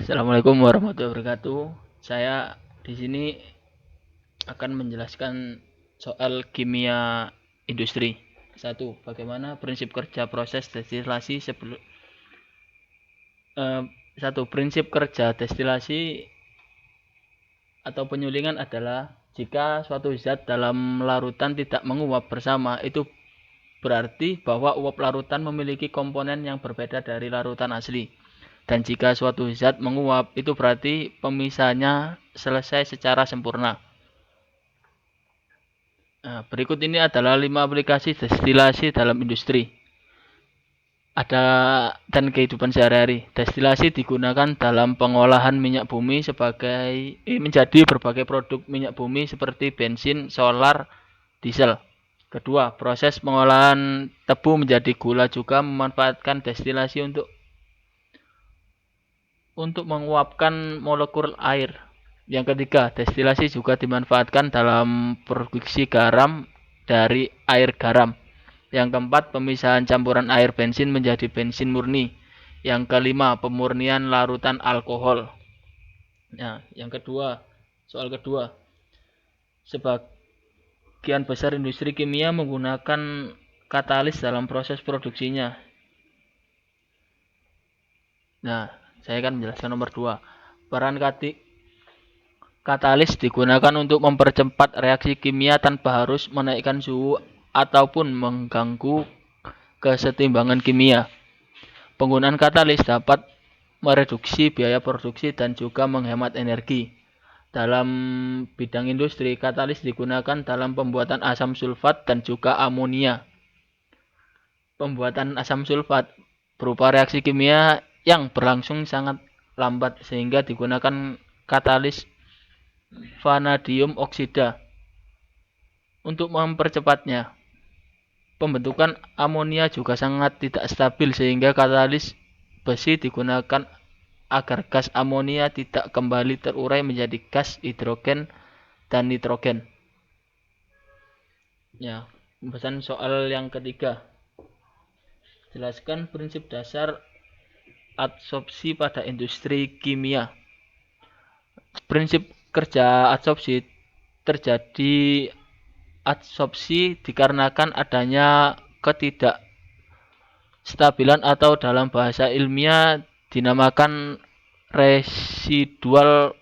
Assalamualaikum warahmatullahi wabarakatuh. Saya di sini akan menjelaskan soal kimia industri. Satu, bagaimana prinsip kerja proses destilasi sebelum satu prinsip kerja destilasi atau penyulingan adalah jika suatu zat dalam larutan tidak menguap bersama, itu berarti bahwa uap larutan memiliki komponen yang berbeda dari larutan asli. Dan jika suatu zat menguap, itu berarti pemisahannya selesai secara sempurna. Nah, berikut ini adalah 5 aplikasi destilasi dalam industri dan kehidupan sehari-hari. Destilasi digunakan dalam pengolahan minyak bumi menjadi berbagai produk minyak bumi seperti bensin, solar, diesel. Kedua, proses pengolahan tebu menjadi gula juga memanfaatkan destilasi untuk menguapkan molekul air. Yang ketiga, destilasi juga dimanfaatkan dalam produksi garam dari air garam. Yang keempat, pemisahan campuran air bensin menjadi bensin murni. Yang kelima, pemurnian larutan alkohol. Nah, soal kedua, sebagian besar industri kimia menggunakan katalis dalam proses produksinya. Nah, saya akan menjelaskan nomor 2. Peran katalis digunakan untuk mempercepat reaksi kimia tanpa harus menaikkan suhu ataupun mengganggu kesetimbangan kimia. Penggunaan katalis dapat mereduksi biaya produksi dan juga menghemat energi. Dalam bidang industri, katalis digunakan dalam pembuatan asam sulfat dan juga amonia. Pembuatan asam sulfat berupa reaksi kimia yang berlangsung sangat lambat sehingga digunakan katalis vanadium oksida untuk mempercepatnya. Pembentukan amonia juga sangat tidak stabil sehingga katalis besi digunakan agar gas amonia tidak kembali terurai menjadi gas hidrogen dan nitrogen. Ya, pembahasan soal yang ketiga. Jelaskan prinsip dasar adsorpsi pada industri kimia. Prinsip kerja adsorpsi terjadi adsorpsi dikarenakan adanya ketidakstabilan atau dalam bahasa ilmiah dinamakan residual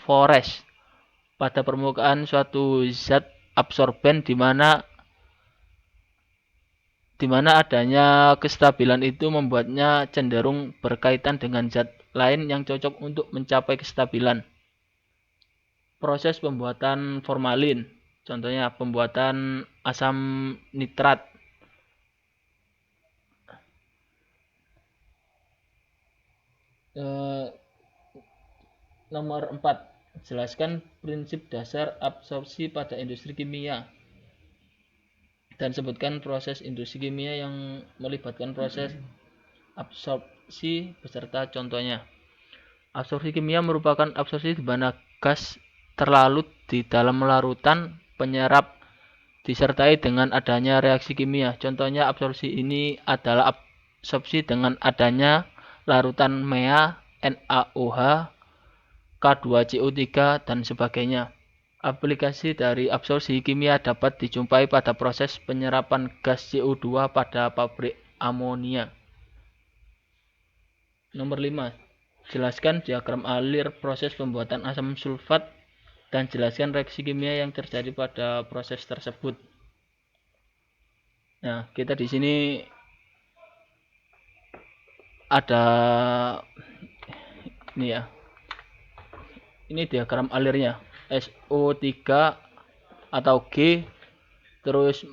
force pada permukaan suatu zat absorben di mana adanya kestabilan itu membuatnya cenderung berkaitan dengan zat lain yang cocok untuk mencapai kestabilan. Proses pembuatan formalin, contohnya pembuatan asam nitrat. Nomor 4. Jelaskan prinsip dasar absorpsi pada industri kimia. Dan sebutkan proses industri kimia yang melibatkan proses absorpsi beserta contohnya. Absorpsi kimia merupakan absorpsi di mana gas terlalut di dalam larutan penyerap disertai dengan adanya reaksi kimia. Contohnya absorpsi ini adalah absorpsi dengan adanya larutan MEA, NaOH, K2CO3, dan sebagainya. Aplikasi dari absorpsi kimia dapat dijumpai pada proses penyerapan gas CO2 pada pabrik amonia. Nomor 5. Jelaskan diagram alir proses pembuatan asam sulfat dan jelaskan reaksi kimia yang terjadi pada proses tersebut. Nah, kita di sini ada ini ya. Ini diagram alirnya. SO3 atau G, terus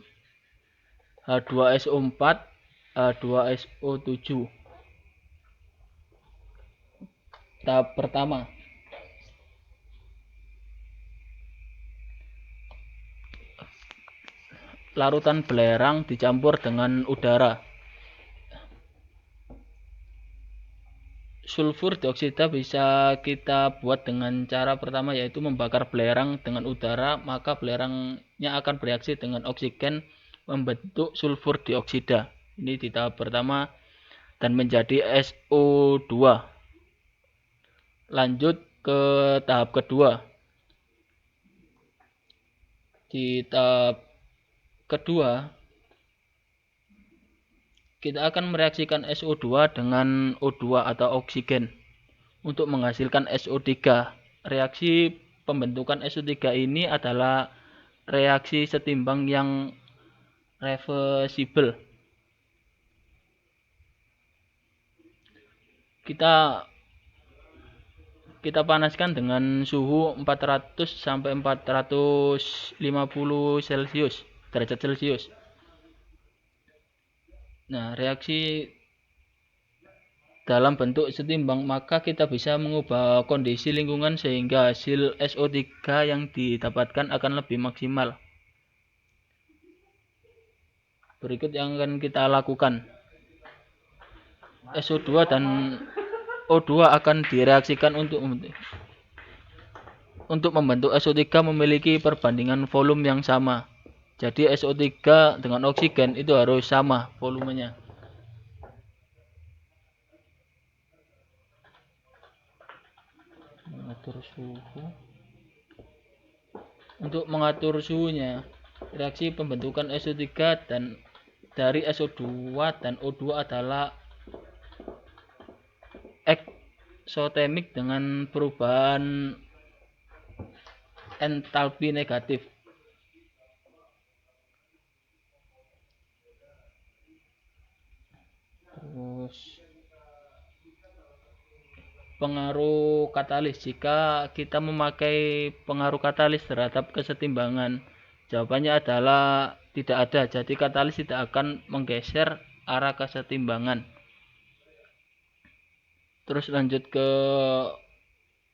H2SO4, H2SO7. Tahap pertama, larutan belerang dicampur dengan udara. Sulfur dioksida bisa kita buat dengan cara pertama, yaitu membakar belerang dengan udara, maka belerangnya akan bereaksi dengan oksigen membentuk sulfur dioksida. Ini di tahap pertama dan menjadi SO2. Lanjut ke tahap kedua. Di tahap kedua, kita akan mereaksikan SO2 dengan O2 atau oksigen untuk menghasilkan SO3. Reaksi pembentukan SO3 ini adalah reaksi setimbang yang reversible. Kita panaskan dengan suhu 400 sampai 450 derajat Celcius. Nah, reaksi dalam bentuk setimbang, maka kita bisa mengubah kondisi lingkungan sehingga hasil SO3 yang didapatkan akan lebih maksimal. Berikut yang akan kita lakukan. SO2 dan O2 akan direaksikan untuk membentuk SO3 memiliki perbandingan volume yang sama. Jadi SO3 dengan oksigen itu harus sama volumenya. Mengatur suhu. Untuk mengatur suhunya, reaksi pembentukan SO3 dan dari SO2 dan O2 adalah eksotermik dengan perubahan entalpi negatif. Terus pengaruh katalis. Jika kita memakai pengaruh katalis terhadap kesetimbangan, jawabannya adalah tidak ada. Jadi katalis tidak akan menggeser arah kesetimbangan. Terus lanjut ke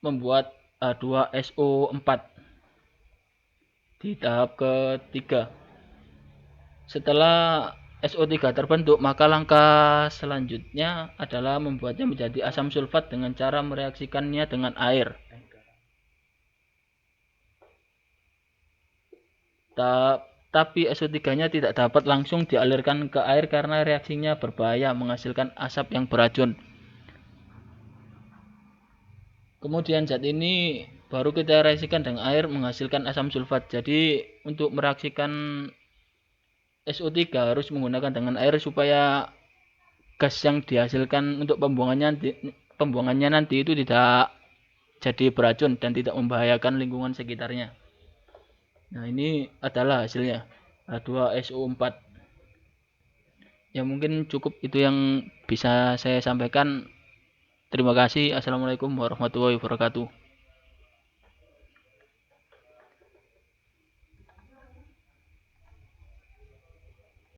membuat H2SO4 di tahap ketiga. Setelah SO3 terbentuk, maka langkah selanjutnya adalah membuatnya menjadi asam sulfat dengan cara mereaksikannya dengan air. Tapi SO3-nya tidak dapat langsung dialirkan ke air karena reaksinya berbahaya, menghasilkan asap yang beracun. Kemudian zat ini baru kita reaksikan dengan air menghasilkan asam sulfat. Jadi untuk mereaksikan SO3 harus menggunakan dengan air supaya gas yang dihasilkan untuk pembuangannya nanti itu tidak jadi beracun dan tidak membahayakan lingkungan sekitarnya. Nah, ini adalah hasilnya H2SO4. Ya, mungkin cukup itu yang bisa saya sampaikan. Terima kasih. Assalamualaikum warahmatullahi wabarakatuh.